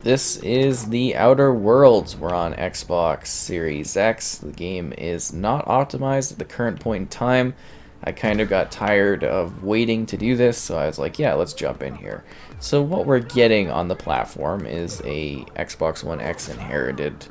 This is The Outer Worlds. We're on Xbox Series X. The game is not optimized at the current point in time. I kind of got tired of waiting to do this, so I was like, yeah, let's jump in here. So what we're getting on the platform is a Xbox One X inherited,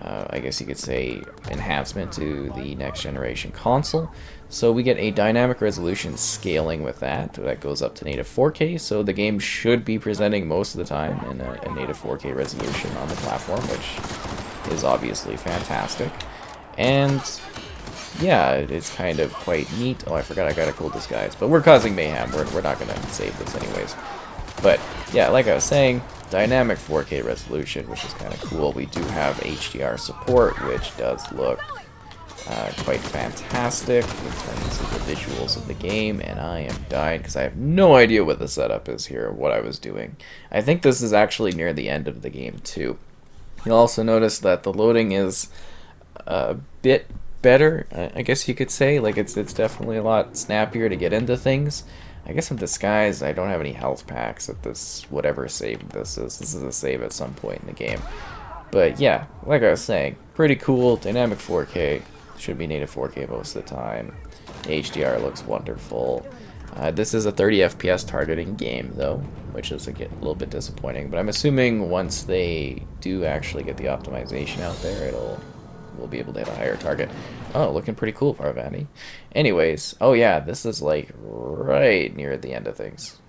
I guess you could say, enhancement to the next generation console. So we get a dynamic resolution scaling with that. That goes up to native 4K, so the game should be presenting most of the time in a native 4K resolution on the platform, which is obviously fantastic. And yeah, it's kind of quite neat. Oh, I forgot I got a cool disguise. But we're causing mayhem. We're not going to save this anyways. But yeah, like I was saying, dynamic 4K resolution, which is kind of cool. We do have HDR support, which does look quite fantastic in terms of the visuals of the game, and I am dying because I have no idea what the setup is here, what I was doing. I think this is actually near the end of the game too. You'll also notice that the loading is a bit better, I guess you could say. Like it's definitely a lot snappier to get into things. I guess I'm disguised. I don't have any health packs at this, whatever save this is. This is a save at some point in the game. But yeah, like I was saying, pretty cool. Dynamic 4K. Should be native 4K most of the time. HDR looks wonderful. This is a 30 FPS targeting game, though, which is a little bit disappointing. But I'm assuming once they do actually get the optimization out there, we'll be able to hit a higher target. Oh, looking pretty cool, Parvati. Anyways, oh yeah, this is like right near the end of things.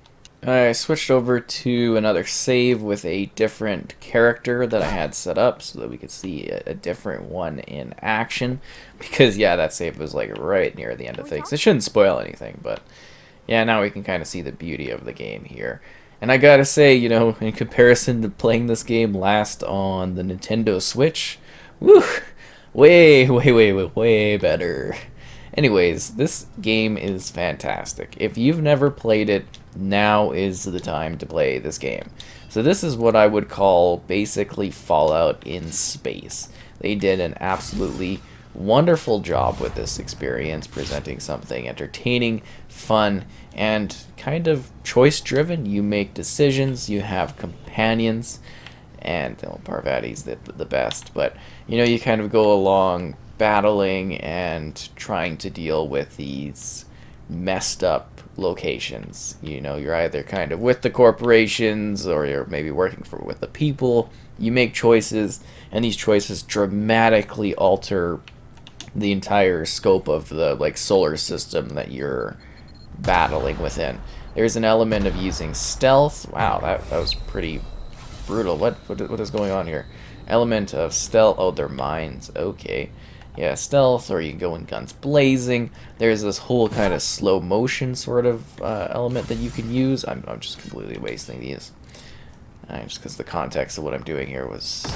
I switched over to another save with a different character that I had set up so that we could see a different one in action. Because, yeah, that save was like right near the end of things. It shouldn't spoil anything, but yeah, now we can kind of see the beauty of the game here. And I gotta say, you know, in comparison to playing this game last on the Nintendo Switch, woo, way better. Anyways, this game is fantastic. If you've never played it, now is the time to play this game. So this is what I would call basically Fallout in space. They did an absolutely wonderful job with this experience, presenting something entertaining, fun, and kind of choice-driven. You make decisions, you have companions, and Parvati's the best, but you know, you kind of go along battling and trying to deal with these messed up locations. You know, you're either kind of with the corporations or you're maybe working with the people. You make choices, and these choices dramatically alter the entire scope of the solar system that you're battling within. There's an element of using stealth. Wow, that was pretty brutal. What is going on here? Element of stealth. Oh, they're mines. Okay. Yeah, stealth, or you can go in guns blazing. There's this whole kind of slow motion sort of element that you can use. I'm just completely wasting these. Just because the context of what I'm doing here was...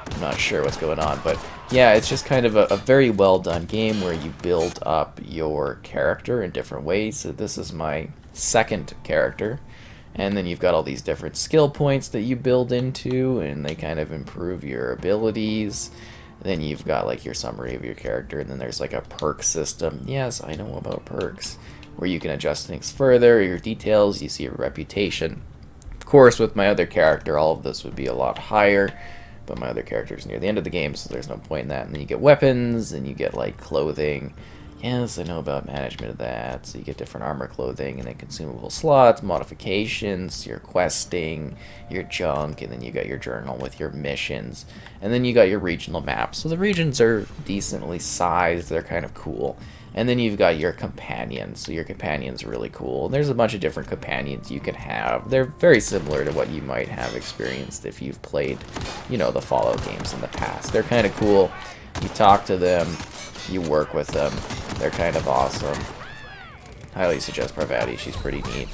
I'm not sure what's going on. But yeah, it's just kind of a very well done game where you build up your character in different ways. So this is my second character. And then you've got all these different skill points that you build into, and they kind of improve your abilities. Then you've got like your summary of your character, and then there's like a perk system. Yes, I know about perks, where you can adjust things further, your details, you see your reputation. Of course, with my other character, all of this would be a lot higher, but my other character's near the end of the game, so there's no point in that. And then you get weapons, and you get like clothing. Yes, I know about management of that. So you get different armor, clothing, and then consumable slots, modifications, your questing, your junk, and then you got your journal with your missions. And then you got your regional maps. So the regions are decently sized, they're kind of cool. And then you've got your companions. So your companion's really cool. There's a bunch of different companions you can have. They're very similar to what you might have experienced if you've played, you know, the Fallout games in the past. They're kind of cool. You talk to them, you work with them. They're kind of awesome. Highly suggest Parvati, she's pretty neat.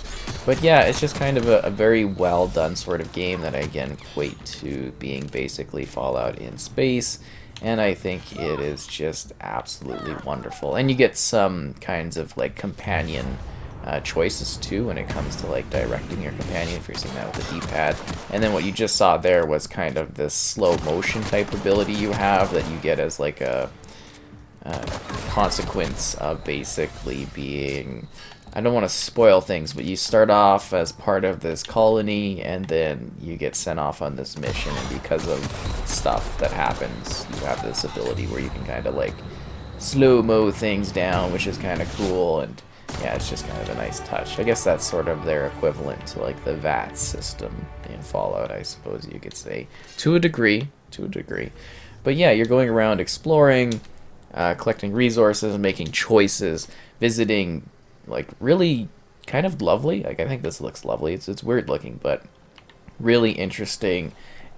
But yeah, it's just kind of a very well done sort of game that I again equate to being basically Fallout in space. And I think it is just absolutely wonderful. And you get some kinds of like companion choices too when it comes to like directing your companion, if you're seeing that with the D-pad. And then what you just saw there was kind of this slow motion type ability you have that you get as like a consequence of basically being I don't want to spoil things, but you start off as part of this colony, and then you get sent off on this mission, and because of stuff that happens, you have this ability where you can kind of like slow-mo things down, which is kind of cool, and yeah, it's just kind of a nice touch. I guess that's sort of their equivalent to like the VAT system in Fallout, I suppose you could say, to a degree, But yeah, you're going around exploring, collecting resources, making choices, visiting, like really kind of lovely. Like I think this looks lovely. It's weird looking, but really interesting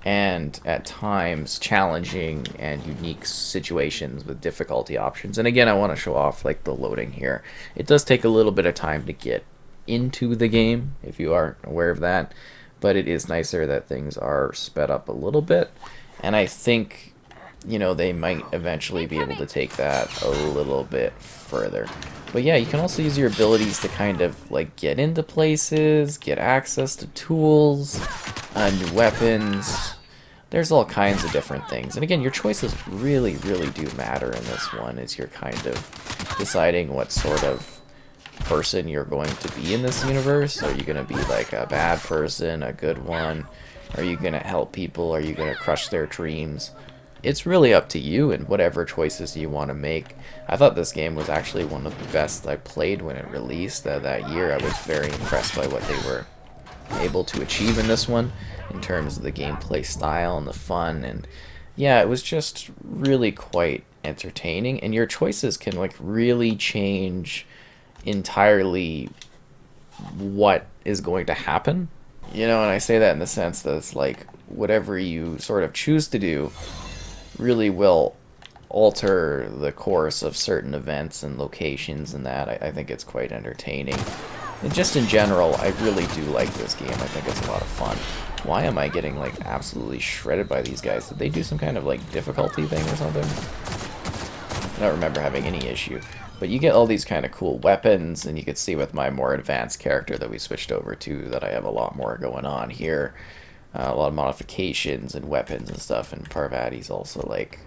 and at times challenging and unique situations with difficulty options. And again, I want to show off like the loading here. It does take a little bit of time to get into the game if you aren't aware of that, but it is nicer that things are sped up a little bit. And I think, you know, they might eventually be able to take that a little bit further. But yeah, you can also use your abilities to kind of like get into places, get access to tools, new weapons. There's all kinds of different things. And again, your choices really, really do matter in this one, as you're kind of deciding what sort of person you're going to be in this universe. Are you going to be like a bad person, a good one? Are you going to help people? Are you going to crush their dreams? It's really up to you and whatever choices you want to make. I thought this game was actually one of the best I played when it released that year. I was very impressed by what they were able to achieve in this one in terms of the gameplay style and the fun. And yeah, it was just really quite entertaining. And your choices can like really change entirely what is going to happen. You know, and I say that in the sense that it's like whatever you sort of choose to do really will alter the course of certain events and locations and that. I think it's quite entertaining. And just in general, I really do like this game. I think it's a lot of fun. Why am I getting like absolutely shredded by these guys? Did they do some kind of like difficulty thing or something? I don't remember having any issue. But you get all these kind of cool weapons, and you can see with my more advanced character that we switched over to that I have a lot more going on here. A lot of modifications and weapons and stuff, and Parvati's also like,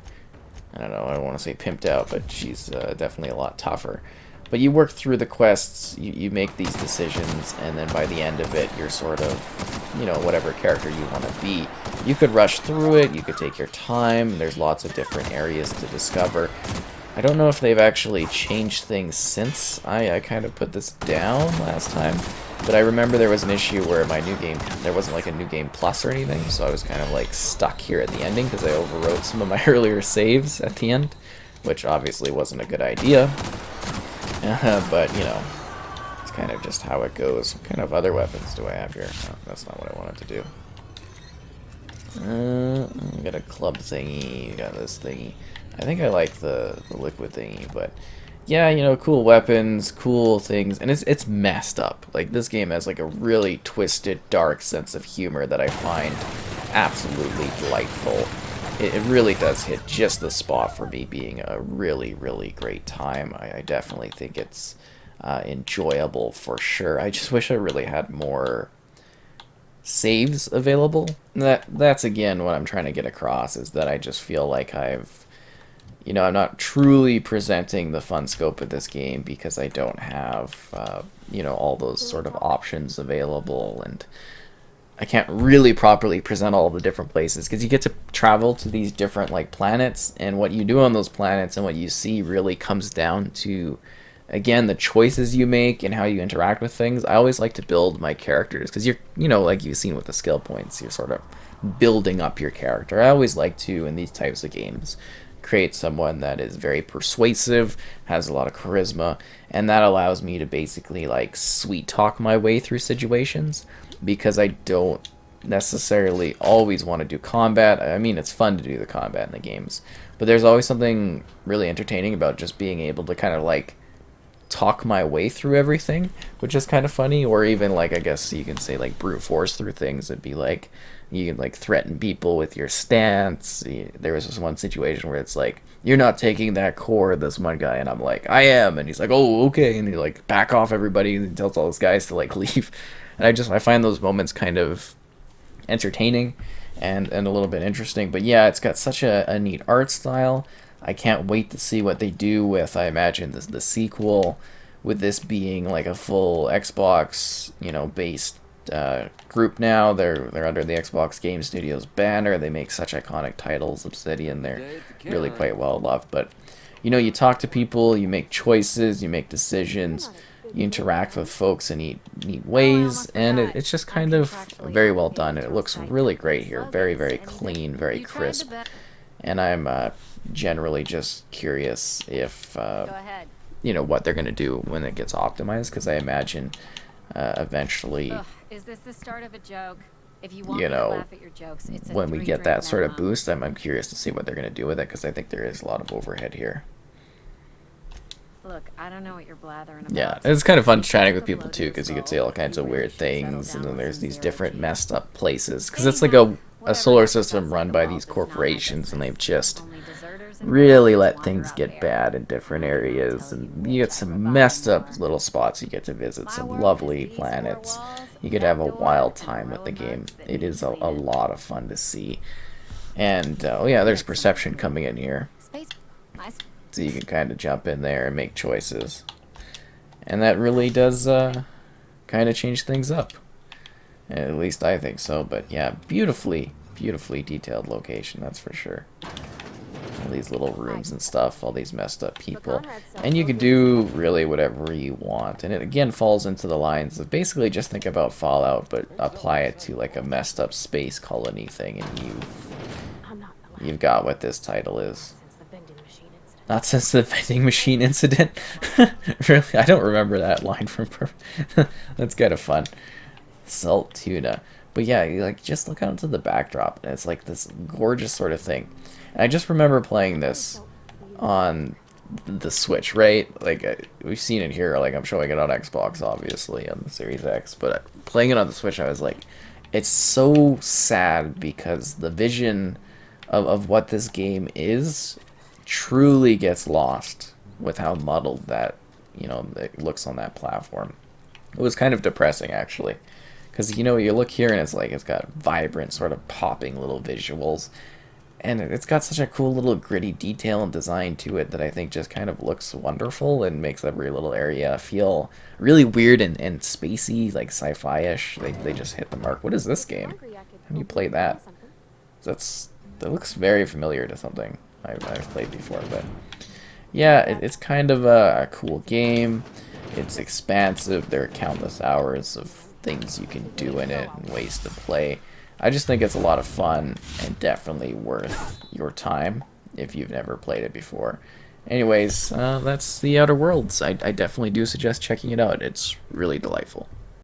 I don't know, I don't want to say pimped out, but she's definitely a lot tougher. But you work through the quests, you make these decisions, and then by the end of it, you're sort of, you know, whatever character you want to be. You could rush through it, you could take your time, there's lots of different areas to discover. I don't know if they've actually changed things since I kind of put this down last time, but I remember there was an issue where my new game, there wasn't like a new game plus or anything, so I was kind of like stuck here at the ending because I overwrote some of my earlier saves at the end, which obviously wasn't a good idea. But, you know, it's kind of just how it goes. What kind of other weapons do I have here? Oh, that's not what I wanted to do. We got a club thingy, we got this thingy. I think I like the liquid thingy, but yeah, you know, cool weapons, cool things, and it's messed up. Like, this game has like a really twisted, dark sense of humor that I find absolutely delightful. It really does hit just the spot for me being a really, really great time. I definitely think it's enjoyable for sure. I just wish I really had more saves available. That's again what I'm trying to get across, is that I just feel like I'm not truly presenting the fun scope of this game because I don't have, all those sort of options available, and I can't really properly present all the different places because you get to travel to these different like planets, and what you do on those planets and what you see really comes down to, again, the choices you make and how you interact with things. I always like to build my characters because like you've seen with the skill points, you're sort of building up your character. I always like to, in these types of games, create someone that is very persuasive, has a lot of charisma, and that allows me to basically like sweet talk my way through situations because I don't necessarily always want to do combat. I mean, it's fun to do the combat in the games, but there's always something really entertaining about just being able to kind of like talk my way through everything, which is kind of funny. Or even like, I guess you can say like brute force through things. It'd be like you can like threaten people with your stance. There was this one situation where it's like, you're not taking that core, this one guy, and I'm like, I am, and he's like, oh, okay, and he like back off everybody, and he tells all those guys to like leave. And I find those moments kind of entertaining and a little bit interesting. But yeah, it's got such a neat art style. I can't wait to see what they do with, I imagine, the sequel, with this being like a full Xbox, you know, based group now. They're under the Xbox Game Studios banner. They make such iconic titles. Obsidian, they're really quite well loved. But you know, you talk to people, you make choices, you make decisions, you interact with folks in neat ways, and it's just kind of very well done. And it looks really great here. Very, very clean, very crisp. And I'm generally just curious if you know, what they're gonna do when it gets optimized, because I imagine eventually, is this the start of a joke? If you want you me to know, laugh at your jokes, it's a when we get that sort of minimum. boost, I'm curious to see what they're gonna do with it, because I think there is a lot of overhead here. Look, I don't know what you're blathering about. Yeah, it's kind of fun chatting with people too, because you can see all kinds of weird things, and then there's these different messed up places, because it's like a solar system run by these corporations, and they've just really let things get bad in different areas, and you get some messed up little spots you get to visit, some lovely planets. You could have a wild time with the game. It is a lot of fun to see. And oh yeah, there's perception coming in here, so you can kind of jump in there and make choices, and that really does kind of change things up. At least I think so. But yeah, beautifully detailed location, that's for sure. All these little rooms and stuff, all these messed up people, and you can do really whatever you want. And it again falls into the lines of basically just think about Fallout, but apply it to like a messed up space colony thing, and you've got what this title is. Not since the vending machine incident. Really, I don't remember that line from Perfect. That's kind of fun. Salt tuna. But yeah, like just look out into the backdrop, and it's like this gorgeous sort of thing. And I just remember playing this on the Switch, right? Like we've seen it here. Like I'm showing it on Xbox, obviously, on the Series X. But playing it on the Switch, I was like, it's so sad because the vision of what this game is truly gets lost with how muddled that, you know, it looks on that platform. It was kind of depressing, actually, because, you know, you look here and it's like it's got vibrant sort of popping little visuals, and it's got such a cool little gritty detail and design to it that I think just kind of looks wonderful and makes every little area feel really weird and spacey, like sci-fi-ish. They just hit the mark. What is this game? How do you play that? That looks very familiar to something I've played before, but yeah, it's kind of a cool game. It's expansive. There are countless hours of things you can do in it and ways to play. I just think it's a lot of fun and definitely worth your time if you've never played it before. Anyways, that's The Outer Worlds. I definitely do suggest checking it out. It's really delightful.